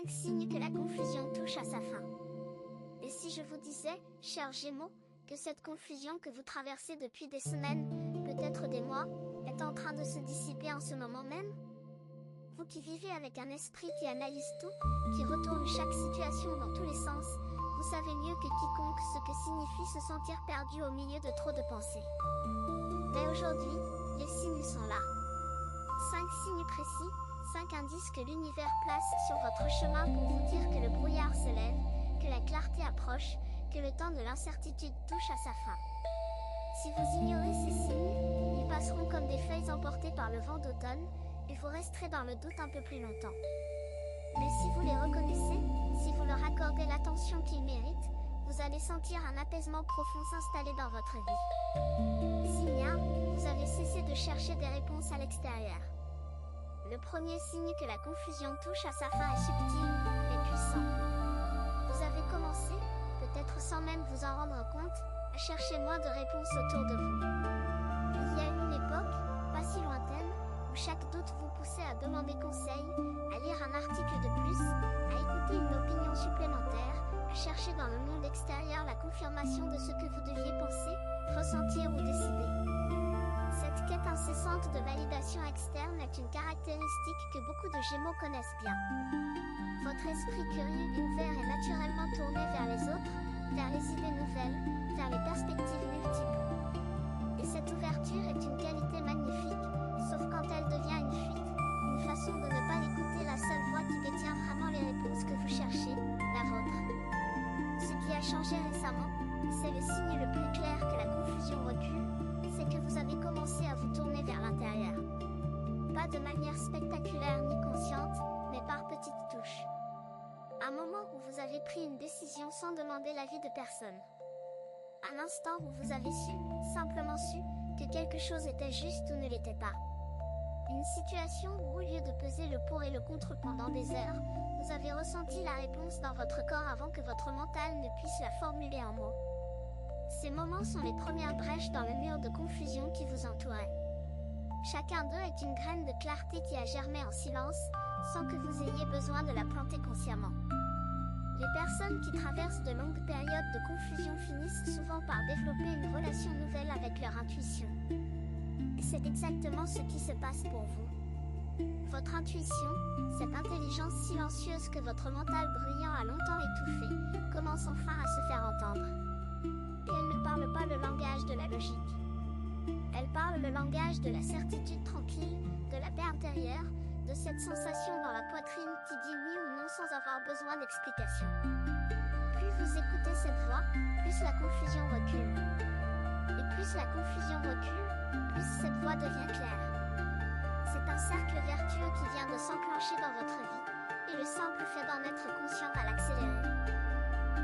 5 signes que la confusion touche à sa fin. Et si je vous disais, chers Gémeaux, que cette confusion que vous traversez depuis des semaines, peut-être des mois, est en train de se dissiper en ce moment même? Vous qui vivez avec un esprit qui analyse tout, qui retourne chaque situation dans tous les sens, vous savez mieux que quiconque ce que signifie se sentir perdu au milieu de trop de pensées. Mais aujourd'hui, les signes sont là. 5 signes précis, 5 indices que l'univers place sur votre chemin pour vous dire que le brouillard se lève, que la clarté approche, que le temps de l'incertitude touche à sa fin. Si vous ignorez ces signes, ils passeront comme des feuilles emportées par le vent d'automne, et vous resterez dans le doute un peu plus longtemps. Mais si vous les reconnaissez, si vous leur accordez l'attention qu'ils méritent, vous allez sentir un apaisement profond s'installer dans votre vie. Signe 1, vous avez cessé de chercher des réponses à l'extérieur. Le premier signe que la confusion touche à sa fin est subtil, mais puissant. Vous avez commencé, peut-être sans même vous en rendre compte, à chercher moins de réponses autour de vous. Il y a eu une époque, pas si lointaine, où chaque doute vous poussait à demander conseil, à lire un article de plus, à écouter une opinion supplémentaire, à chercher dans le monde extérieur la confirmation de ce que vous deviez penser, ressentir ou décider. Cette quête incessante de validation externe est une caractéristique que beaucoup de Gémeaux connaissent bien. Votre esprit curieux et ouvert est naturellement tourné vers les autres, vers les idées nouvelles, vers les perspectives multiples. Et cette ouverture est une qualité magnifique, sauf quand elle devient une fuite, une façon de ne pas écouter la seule voix qui détient vraiment les réponses que vous cherchez, la vôtre. Ce qui a changé récemment, c'est le signe le plus clair que la confusion recule, c'est que vous avez commencé à vous tourner vers l'intérieur. Pas de manière spectaculaire ni consciente, mais par petites touches. Un moment où vous avez pris une décision sans demander l'avis de personne. Un instant où vous avez su, simplement su, que quelque chose était juste ou ne l'était pas. Une situation où au lieu de peser le pour et le contre pendant des heures, vous avez ressenti la réponse dans votre corps avant que votre mental ne puisse la formuler en mots. Ces moments sont les premières brèches dans le mur de confusion qui vous entourait. Chacun d'eux est une graine de clarté qui a germé en silence, sans que vous ayez besoin de la planter consciemment. Les personnes qui traversent de longues périodes de confusion finissent souvent par développer une relation nouvelle avec leur intuition. Et c'est exactement ce qui se passe pour vous. Votre intuition, cette intelligence silencieuse que votre mental bruyant a longtemps étouffée, commence enfin à se faire entendre. Et elle ne parle pas le langage de la logique. Elle parle le langage de la certitude tranquille, de la paix intérieure, de cette sensation dans la poitrine qui dit oui ou non sans avoir besoin d'explication. Plus vous écoutez cette voix, plus la confusion recule. Et plus la confusion recule, plus cette voix devient claire. C'est un cercle vertueux qui vient de s'enclencher dans votre vie, et le simple fait d'en être conscient va l'accélérer.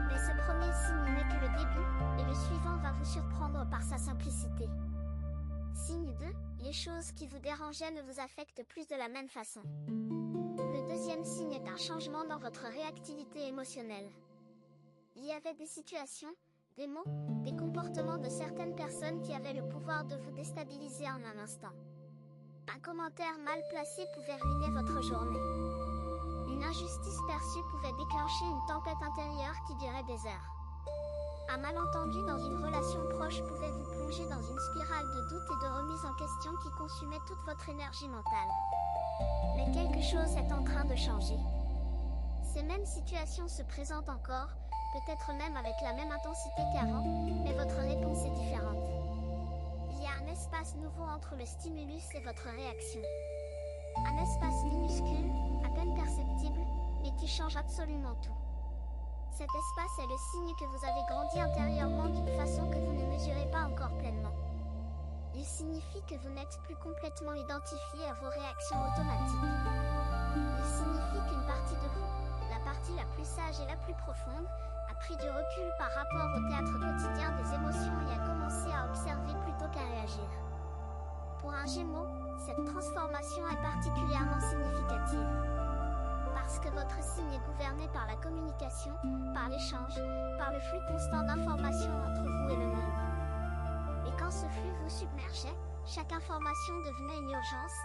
Mais ce premier signe n'est que le début, et le suivant va vous surprendre par sa simplicité. Signe 2, les choses qui vous dérangeaient ne vous affectent plus de la même façon. Le deuxième signe est un changement dans votre réactivité émotionnelle. Il y avait des situations, des mots, des comportements de certaines personnes qui avaient le pouvoir de vous déstabiliser en un instant. Un commentaire mal placé pouvait ruiner votre journée. Une injustice perçue pouvait déclencher une tempête intérieure qui durait des heures. Un malentendu dans une relation proche pouvait vous plonger dans une spirale de doute et de remise en question qui consumait toute votre énergie mentale. Mais quelque chose est en train de changer. Ces mêmes situations se présentent encore, peut-être même avec la même intensité qu'avant, mais votre réponse est différente. Il y a un espace nouveau entre le stimulus et votre réaction. Un espace minuscule, à peine perceptible, mais qui change absolument tout. Cet espace est le signe que vous avez grandi intérieurement d'une façon que vous ne mesurez pas encore pleinement. Il signifie que vous n'êtes plus complètement identifié à vos réactions automatiques. Il signifie qu'une partie de vous, la partie la plus sage et la plus profonde, a pris du recul par rapport au théâtre quotidien des émotions et a commencé à observer plutôt qu'à réagir. Pour un Gémeaux, cette transformation est particulièrement significative. Parce que votre signe est gouverné par la communication, par l'échange, par le flux constant d'informations entre vous et le monde. Et quand ce flux vous submergeait, chaque information devenait une urgence,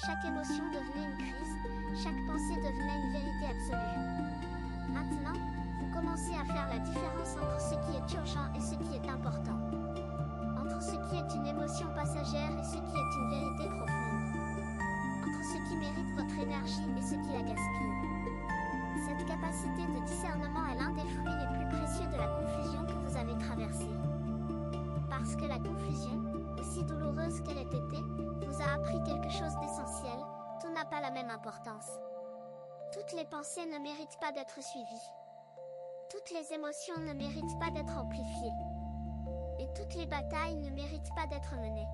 chaque émotion devenait une crise, chaque pensée devenait une vérité absolue. la différence entre ce qui est urgent et ce qui est important. Entre ce qui est une émotion passagère et ce qui est une vérité profonde. Entre ce qui mérite votre énergie et ce qui la gaspille. Cette capacité de discernement est l'un des fruits les plus précieux de la confusion que vous avez traversée. Parce que la confusion, aussi douloureuse qu'elle ait été, vous a appris quelque chose d'essentiel, tout n'a pas la même importance. Toutes les pensées ne méritent pas d'être suivies. Toutes les émotions ne méritent pas d'être amplifiées. Et toutes les batailles ne méritent pas d'être menées.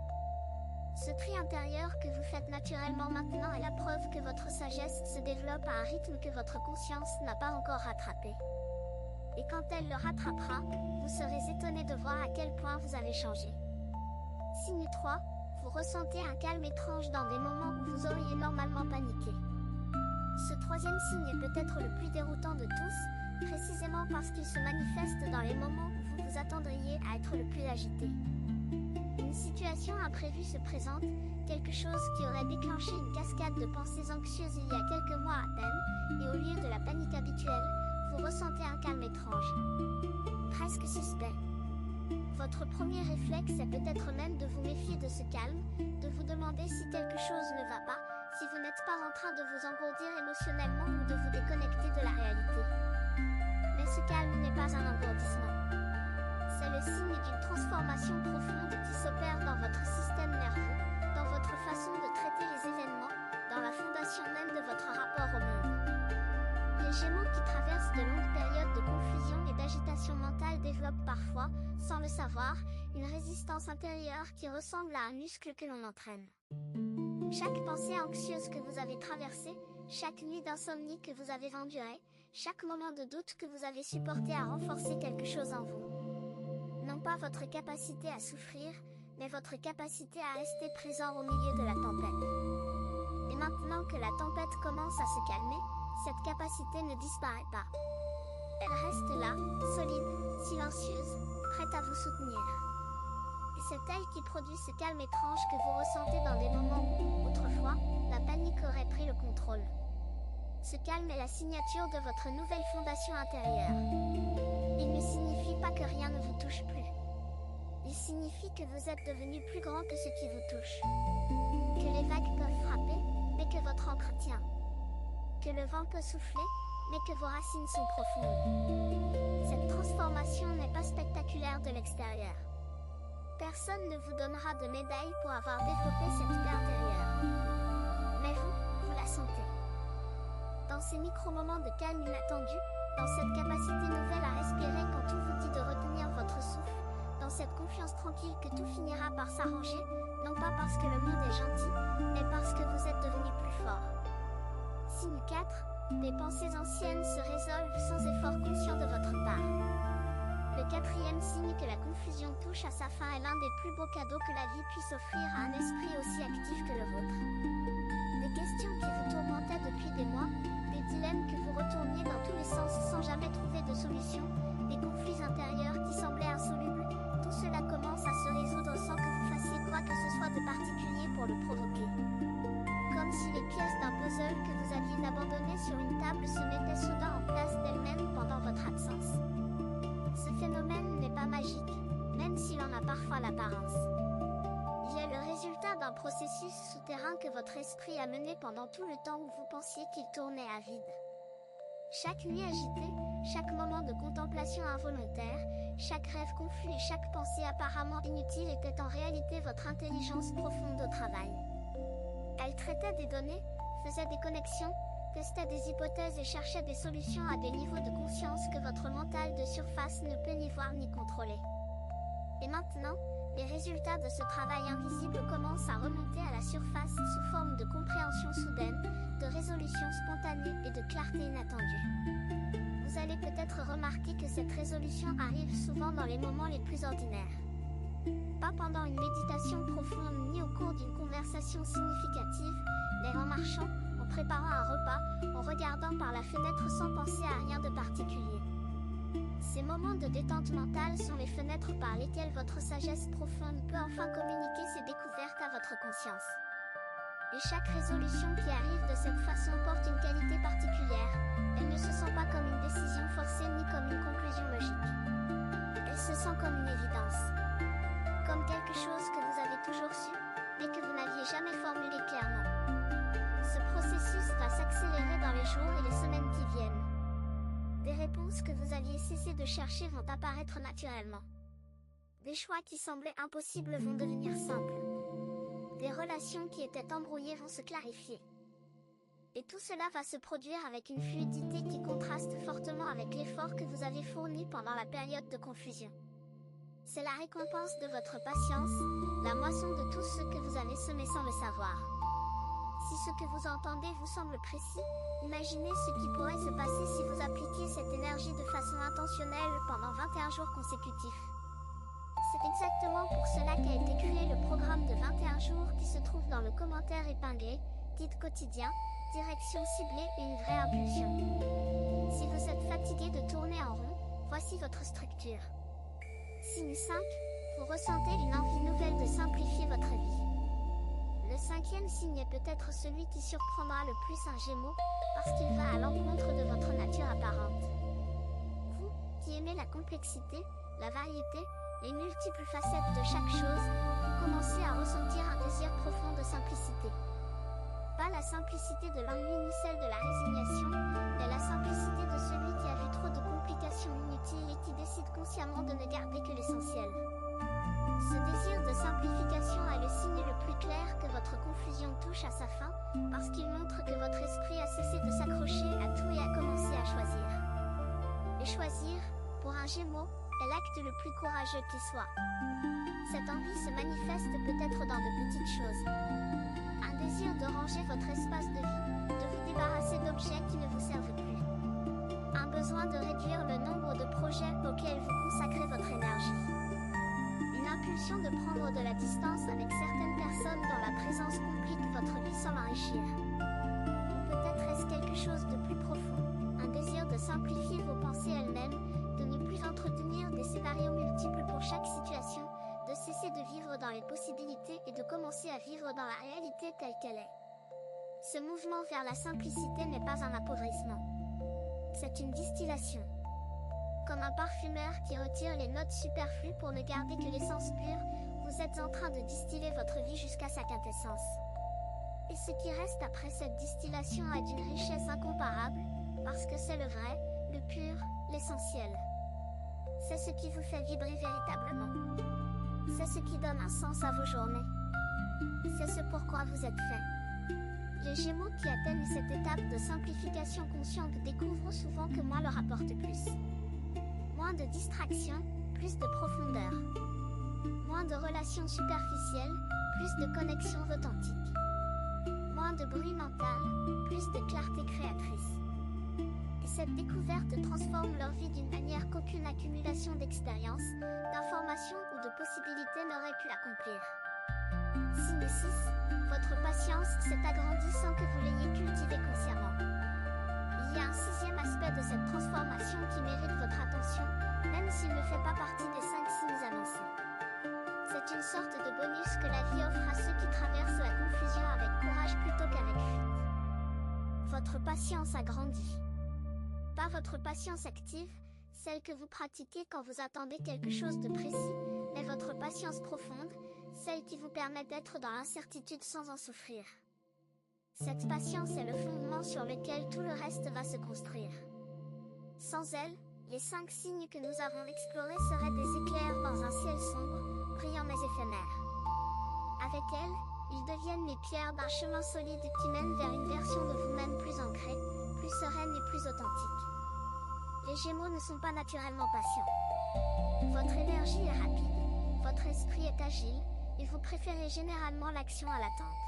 Ce tri intérieur que vous faites naturellement maintenant est la preuve que votre sagesse se développe à un rythme que votre conscience n'a pas encore rattrapé. Et quand elle le rattrapera, vous serez étonné de voir à quel point vous avez changé. Signe 3, vous ressentez un calme étrange dans des moments où vous auriez normalement paniqué. Ce troisième signe est peut-être le plus déroutant de tous, précisément parce qu'il se manifeste dans les moments où vous vous attendriez à être le plus agité. Une situation imprévue se présente, quelque chose qui aurait déclenché une cascade de pensées anxieuses il y a quelques mois à peine, et au lieu de la panique habituelle, vous ressentez un calme étrange. Presque suspect. Votre premier réflexe est peut-être même de vous méfier de ce calme, de vous demander si quelque chose ne va pas, si vous n'êtes pas en train de vous engourdir émotionnellement ou de vous déconnecter de la réalité. Mais ce calme n'est pas un engourdissement. C'est le signe d'une transformation profonde qui s'opère dans votre système nerveux, dans votre façon de traiter les événements, dans la fondation même de votre rapport au monde. Les Gémeaux qui traversent de longues périodes de confusion et d'agitation mentale développent parfois, sans le savoir, une résistance intérieure qui ressemble à un muscle que l'on entraîne. Chaque pensée anxieuse que vous avez traversée, chaque nuit d'insomnie que vous avez endurée, chaque moment de doute que vous avez supporté a renforcé quelque chose en vous. Non pas votre capacité à souffrir, mais votre capacité à rester présent au milieu de la tempête. Et maintenant que la tempête commence à se calmer, cette capacité ne disparaît pas. Elle reste là, solide, silencieuse, prête à vous soutenir. Et c'est elle qui produit ce calme étrange que vous ressentez dans des moments où, autrefois, la panique aurait pris le contrôle. Ce calme est la signature de votre nouvelle fondation intérieure. Il ne signifie pas que rien ne vous touche plus. Il signifie que vous êtes devenu plus grand que ce qui vous touche. Que les vagues peuvent frapper, mais que votre ancre tient. Que le vent peut souffler, mais que vos racines sont profondes. Cette transformation n'est pas spectaculaire de l'extérieur. Personne ne vous donnera de médaille pour avoir développé cette paix intérieure. Mais vous la sentez. Dans ces micro-moments de calme inattendu, dans cette capacité nouvelle à respirer quand tout vous dit de retenir votre souffle, dans cette confiance tranquille que tout finira par s'arranger, non pas parce que le monde est gentil, mais parce que vous êtes devenu plus fort. Signe 4, des pensées anciennes se résolvent sans effort conscient de votre part. Le quatrième signe que la confusion touche à sa fin est l'un des plus beaux cadeaux que la vie puisse offrir à un esprit aussi actif que le vôtre. Des questions qui vous tourmentaient depuis des mois, des dilemmes que vous retourniez dans tous les sens sans jamais trouver de solution, des conflits intérieurs qui semblaient insolubles, tout cela commence à se résoudre sans que vous fassiez quoi que ce soit de particulier pour le provoquer. Comme si les pièces d'un puzzle que vous aviez abandonné sur une table se mettaient soudain en place d'elles-mêmes pendant votre absence. Ce phénomène n'est pas magique, même s'il en a parfois l'apparence. Il est le résultat d'un processus souterrain que votre esprit a mené pendant tout le temps où vous pensiez qu'il tournait à vide. Chaque nuit agitée, chaque moment de contemplation involontaire, chaque rêve confus et chaque pensée apparemment inutile était en réalité votre intelligence profonde au travail. Elle traitait des données, faisait des connexions, testait des hypothèses et cherchait des solutions à des niveaux de conscience que votre mental de surface ne peut ni voir ni contrôler. Et maintenant, les résultats de ce travail invisible commencent à remonter à la surface sous forme de compréhension soudaine, de résolution spontanée et de clarté inattendue. Vous allez peut-être remarquer que cette résolution arrive souvent dans les moments les plus ordinaires. Pas pendant une méditation profonde ni au cours d'une conversation significative, mais en marchant, en préparant un repas, en regardant par la fenêtre sans penser à rien de particulier. Ces moments de détente mentale sont les fenêtres par lesquelles votre sagesse profonde peut enfin communiquer ses découvertes à votre conscience. Et chaque résolution qui arrive de cette façon porte une qualité particulière, elle ne se sent pas comme une décision forcée ni comme une conclusion logique. sent comme une évidence. Comme quelque chose que vous avez toujours su, mais que vous n'aviez jamais formulé clairement. Ce processus va s'accélérer dans les jours et les semaines qui viennent. Des réponses que vous aviez cessé de chercher vont apparaître naturellement. Des choix qui semblaient impossibles vont devenir simples. Des relations qui étaient embrouillées vont se clarifier. Et tout cela va se produire avec une fluidité qui contraste fortement avec l'effort que vous avez fourni pendant la période de confusion. C'est la récompense de votre patience, la moisson de tout ce que vous avez semé sans le savoir. Si ce que vous entendez vous semble précis, imaginez ce qui pourrait se passer si vous appliquiez cette énergie de façon intentionnelle pendant 21 jours consécutifs. C'est exactement pour cela qu'a été créé le programme de 21 jours qui se trouve dans le commentaire épinglé, guide quotidien, direction ciblée et une vraie impulsion. Si vous êtes fatigué de tourner en rond, voici votre structure. Signe 5, vous ressentez une envie nouvelle de simplifier votre vie. Le 5e signe est peut-être celui qui surprendra le plus un Gémeaux, parce qu'il va à l'encontre de votre nature apparente. Vous, qui aimez la complexité, la variété, les multiples facettes de chaque chose, vous commencez à ressentir un désir profond de simplicité. Pas la simplicité de l'ennui ni celle de la résignation, mais la simplicité de celui qui a vu trop de complications inutiles et qui décide consciemment de ne garder que l'essentiel. Ce désir de simplification est le signe le plus clair que votre confusion touche à sa fin, parce qu'il montre que votre esprit a cessé de s'accrocher à tout et a commencé à choisir. Et choisir, pour un Gémeaux, est l'acte le plus courageux qui soit. Cette envie se manifeste peut-être dans de petites choses. Un désir de ranger votre espace de vie, de vous débarrasser d'objets qui ne vous servent plus. Un besoin de réduire le nombre de projets auxquels vous consacrez votre énergie. Une impulsion de prendre de la distance avec certaines personnes dont la présence complique votre vie sans l'enrichir. Peut-être est-ce quelque chose de plus profond, un désir de simplifier vos pensées elles-mêmes, de ne plus entretenir des scénarios multiples pour chaque situation, de cesser de vivre dans les possibilités et de commencer à vivre dans la réalité telle qu'elle est. Ce mouvement vers la simplicité n'est pas un appauvrissement. C'est une distillation. Comme un parfumeur qui retire les notes superflues pour ne garder que l'essence pure, vous êtes en train de distiller votre vie jusqu'à sa quintessence. Et ce qui reste après cette distillation est d'une richesse incomparable, parce que c'est le vrai, le pur, l'essentiel. C'est ce qui vous fait vibrer véritablement. C'est ce qui donne un sens à vos journées. C'est ce pourquoi vous êtes fait. Les Gémeaux qui atteignent cette étape de simplification consciente découvrent souvent que moins leur apporte plus. Moins de distractions, plus de profondeur. Moins de relations superficielles, plus de connexions authentiques. Moins de bruit mental, plus de clarté créatrice. Et cette découverte transforme leur vie d'une manière qu'aucune accumulation d'expériences, d'informations ou de possibilités n'aurait pu accomplir. Signe 6, votre patience s'est agrandie sans que vous l'ayez cultivée consciemment. Il y a un 6e aspect de cette transformation qui mérite votre attention, même s'il ne fait pas partie des 5 signes annoncés. C'est une sorte de bonus que la vie offre à ceux qui traversent la confusion avec courage plutôt qu'avec fuite. Votre patience a grandi. Pas votre patience active, celle que vous pratiquez quand vous attendez quelque chose de précis, mais votre patience profonde, celle qui vous permet d'être dans l'incertitude sans en souffrir. Cette patience est le fondement sur lequel tout le reste va se construire. Sans elle, les 5 signes que nous avons explorés seraient des éclairs dans un ciel sombre, brillants mais éphémères. Avec elle, ils deviennent les pierres d'un chemin solide qui mène vers une version de vous-même plus ancrée, plus sereine et plus authentique. Les Gémeaux ne sont pas naturellement patients. Votre énergie est rapide, votre esprit est agile, et vous préférez généralement l'action à l'attente.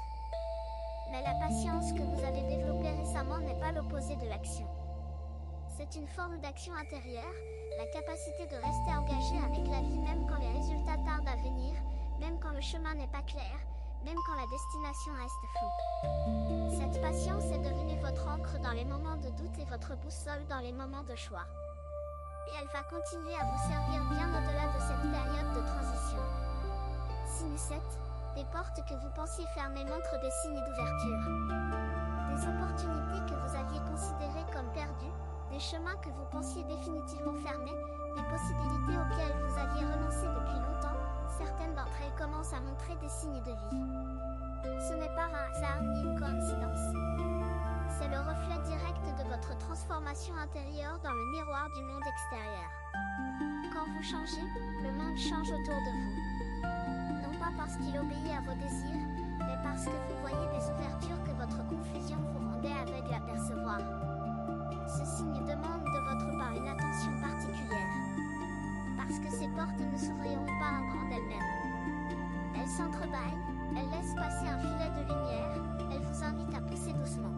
Mais la patience que vous avez développée récemment n'est pas l'opposé de l'action. C'est une forme d'action intérieure, la capacité de rester engagé avec la vie même quand les résultats tardent à venir, même quand le chemin n'est pas clair, même quand la destination reste floue. Cette patience est devenue votre encre dans les moments de doute et votre boussole dans les moments de choix. Et elle va continuer à vous servir bien au-delà de cette période de transition. Signe 7, des portes que vous pensiez fermées montrent des signes d'ouverture. Des opportunités que vous aviez considérées comme perdues, Des chemins que vous pensiez définitivement fermés, des possibilités auxquelles vous aviez renoncé depuis longtemps, certaines d'entre elles commencent à montrer des signes de vie. Ce n'est pas un hasard ni une coïncidence. C'est le reflet direct de votre transformation intérieure dans le miroir du monde extérieur. Quand vous changez, le monde change autour de vous. Non pas parce qu'il obéit à vos désirs, mais parce que vous voyez des ouvertures que votre confusion vous rendait aveugle à percevoir. Ce signe demande de votre part une attention particulière. Parce que ces portes ne s'ouvriront pas en grande elles-mêmes. Elles s'entrebâillent, elles laissent passer un filet de lumière, elles vous invitent à pousser doucement.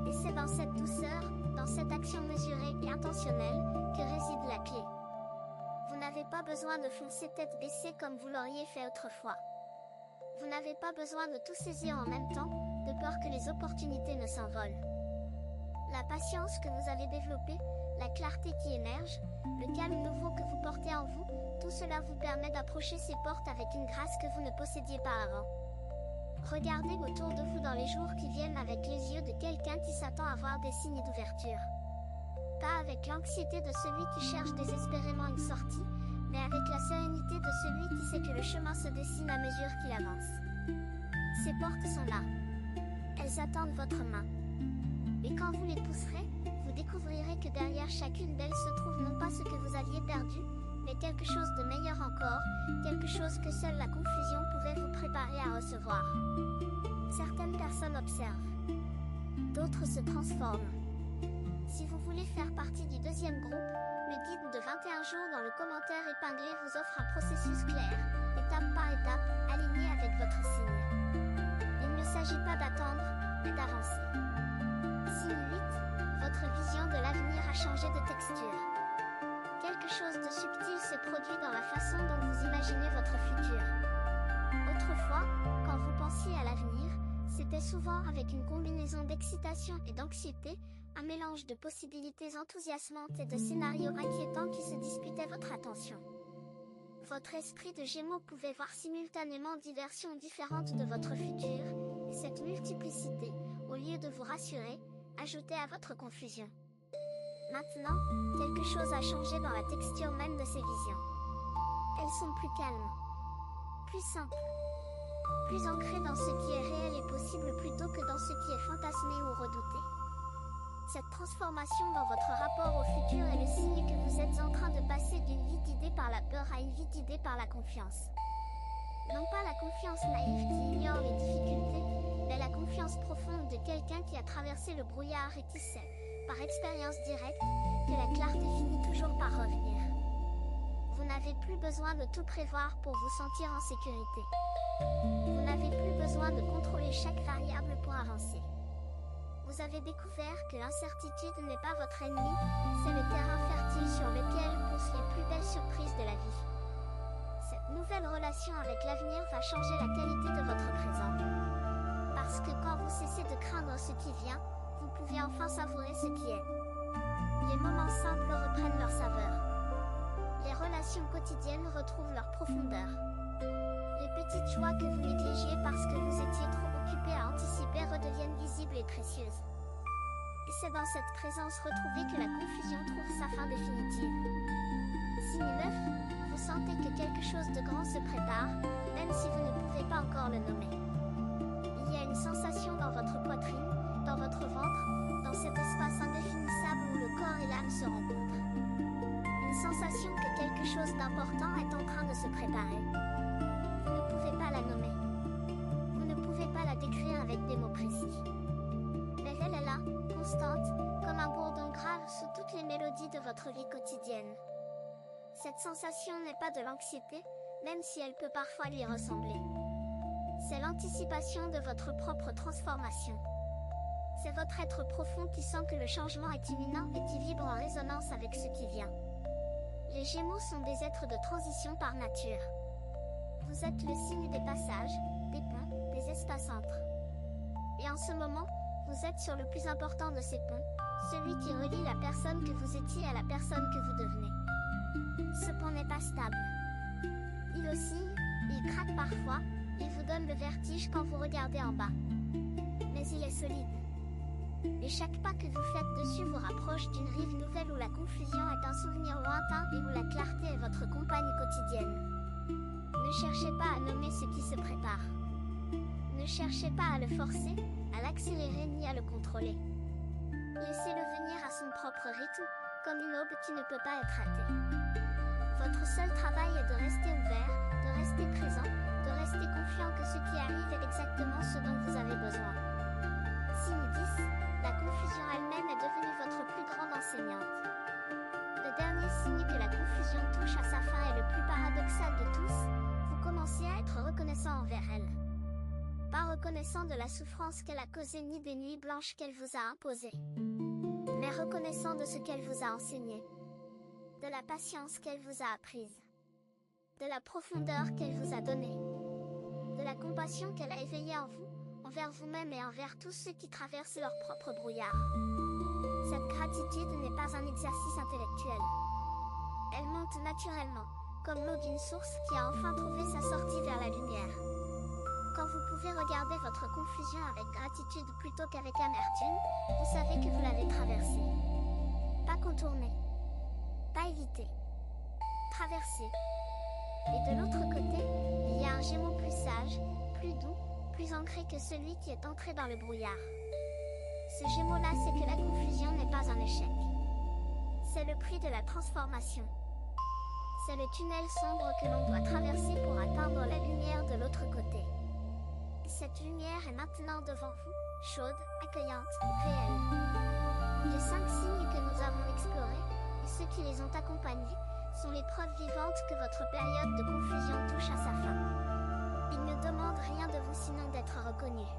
Et c'est dans cette douceur, dans cette action mesurée et intentionnelle, que réside la clé. Vous n'avez pas besoin de foncer tête baissée comme vous l'auriez fait autrefois. Vous n'avez pas besoin de tout saisir en même temps, de peur que les opportunités ne s'envolent. La patience que vous avez développée, la clarté qui émerge, le calme nouveau que vous portez en vous, tout cela vous permet d'approcher ces portes avec une grâce que vous ne possédiez pas avant. Regardez autour de vous dans les jours qui viennent avec les yeux de quelqu'un qui s'attend à voir des signes d'ouverture. Pas avec l'anxiété de celui qui cherche désespérément une sortie, mais avec la sérénité de celui qui sait que le chemin se dessine à mesure qu'il avance. Ces portes sont là. Elles attendent votre main. Et quand vous les pousserez, vous découvrirez que derrière chacune d'elles se trouve non pas ce que vous aviez perdu, mais quelque chose de meilleur encore, quelque chose que seule la confusion pouvait vous préparer à recevoir. Certaines personnes observent. D'autres se transforment. Si vous voulez faire partie du deuxième groupe, le guide de 21 jours dans le commentaire épinglé vous offre un processus clair, étape par étape, aligné avec votre signe. Il ne s'agit pas d'attendre, mais d'avancer. Signe 8, votre vision de l'avenir a changé de texture. Quelque chose de subtil se produit dans la façon dont vous imaginez votre futur. Autrefois, quand vous pensiez à l'avenir, c'était souvent avec une combinaison d'excitation et d'anxiété, un mélange de possibilités enthousiasmantes et de scénarios inquiétants qui se disputaient votre attention. Votre esprit de Gémeaux pouvait voir simultanément 10 versions différentes de votre futur, et cette multiplicité, au lieu de vous rassurer, ajoutait à votre confusion. Maintenant, quelque chose a changé dans la texture même de ces visions. Elles sont plus calmes, plus simples, plus ancrées dans ce qui est réel et possible plutôt que dans ce qui est fantasmé ou redouté. Cette transformation dans votre rapport au futur est le signe que vous êtes en train de passer d'une vie guidée par la peur à une vie guidée par la confiance. Non pas la confiance naïve qui ignore les difficultés, mais la confiance profonde de quelqu'un qui a traversé le brouillard et qui sait, par expérience directe, que la clarté finit toujours par revenir. Vous n'avez plus besoin de tout prévoir pour vous sentir en sécurité. Vous n'avez plus besoin de contrôler chaque variable pour avancer. Vous avez découvert que l'incertitude n'est pas votre ennemi, c'est le terrain fertile sur lequel poussent les plus belles surprises de la vie. Cette nouvelle relation avec l'avenir va changer la qualité de votre présent. Parce que quand vous cessez de craindre ce qui vient, vous pouvez enfin savourer ce qui est. Les moments simples reprennent leur saveur. Les relations quotidiennes retrouvent leur profondeur. Les petites joies que vous négligiez parce que vous étiez trop occupé à anticiper redeviennent visibles et précieuses. Et c'est dans cette présence retrouvée que la confusion trouve sa fin définitive. Signe 9, vous sentez que quelque chose de grand se prépare, même si vous ne pouvez pas encore le nommer. Il y a une sensation dans votre poitrine, dans votre ventre, dans cet espace indéfinissable où le corps et l'âme se rencontrent. Une sensation que quelque chose d'important est en train de se préparer. Vous ne pouvez pas la nommer. Vous ne pouvez pas la décrire avec des mots précis. Mais elle est là, constante, comme un bourdon grave sous toutes les mélodies de votre vie quotidienne. Cette sensation n'est pas de l'anxiété, même si elle peut parfois lui ressembler. C'est l'anticipation de votre propre transformation. C'est votre être profond qui sent que le changement est imminent et qui vibre en résonance avec ce qui vient. Les Gémeaux sont des êtres de transition par nature. Vous êtes le signe des passages, des ponts, des espaces entre. Et en ce moment, vous êtes sur le plus important de ces ponts, celui qui relie la personne que vous étiez à la personne que vous devenez. Ce pont n'est pas stable. Il oscille, il craque parfois, il vous donne le vertige quand vous regardez en bas. Mais il est solide. Et chaque pas que vous faites dessus vous rapproche d'une rive nouvelle où la confusion est un souvenir lointain et où la clarté est votre compagne quotidienne. Ne cherchez pas à nommer ce qui se prépare. Ne cherchez pas à le forcer, à l'accélérer ni à le contrôler. Laissez-le venir à son propre rythme, comme une aube qui ne peut pas être ratée. Votre seul travail est de rester ouvert, de rester présent, de rester confiant que ce qui arrive est exactement ce dont vous avez besoin. Signe 10, la confusion elle-même est devenue votre plus grande enseignante. Le dernier signe que la confusion touche à sa fin est le plus paradoxal de tous, vous commencez à être reconnaissant envers elle. Pas reconnaissant de la souffrance qu'elle a causée ni des nuits blanches qu'elle vous a imposées, mais reconnaissant de ce qu'elle vous a enseigné, de la patience qu'elle vous a apprise, de la profondeur qu'elle vous a donnée, de la compassion qu'elle a éveillée en vous, envers vous-même et envers tous ceux qui traversent leur propre brouillard. Cette gratitude n'est pas un exercice intellectuel. Elle monte naturellement, comme l'eau d'une source qui a enfin trouvé sa sortie vers la lumière. Quand vous pouvez regarder votre confusion avec gratitude plutôt qu'avec amertume, vous savez que vous l'avez traversée. Pas contourner, pas éviter, traverser. Et de l'autre côté, il y a un Gémeaux plus sage, plus doux, plus ancré que celui qui est entré dans le brouillard. Ce Gémeaux-là sait que la confusion n'est pas un échec. C'est le prix de la transformation. C'est le tunnel sombre que l'on doit traverser pour atteindre la lumière de l'autre côté. Cette lumière est maintenant devant vous, chaude, accueillante, réelle. Les 5 signes que nous avons explorés, et ceux qui les ont accompagnés, sont les preuves vivantes que votre période de confusion touche à sa fin. Ils ne demandent rien de vous sinon d'être reconnus,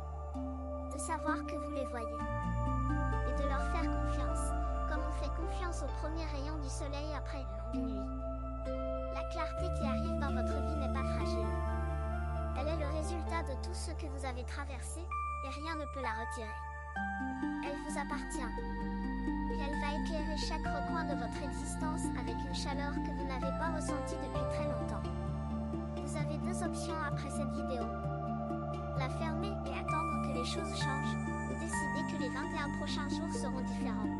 de savoir que vous les voyez, et de leur faire confiance, comme on fait confiance aux premiers rayons du soleil après une longue nuit. La clarté qui arrive dans votre vie n'est pas fragile. Elle est le résultat de tout ce que vous avez traversé, et rien ne peut la retirer. Elle vous appartient. Et elle va éclairer chaque recoin de votre existence avec une chaleur que vous n'avez pas ressentie depuis très longtemps. Vous avez 2 options après cette vidéo. La fermer et attendre que les choses changent, ou décider que les 21 prochains jours seront différents.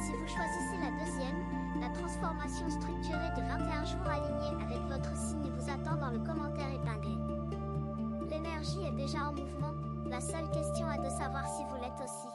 Si vous choisissez la deuxième, la transformation structurée de 21 jours alignés avec votre signe vous attend dans le commentaire épinglé. L'énergie est déjà en mouvement, la seule question est de savoir si vous l'êtes aussi.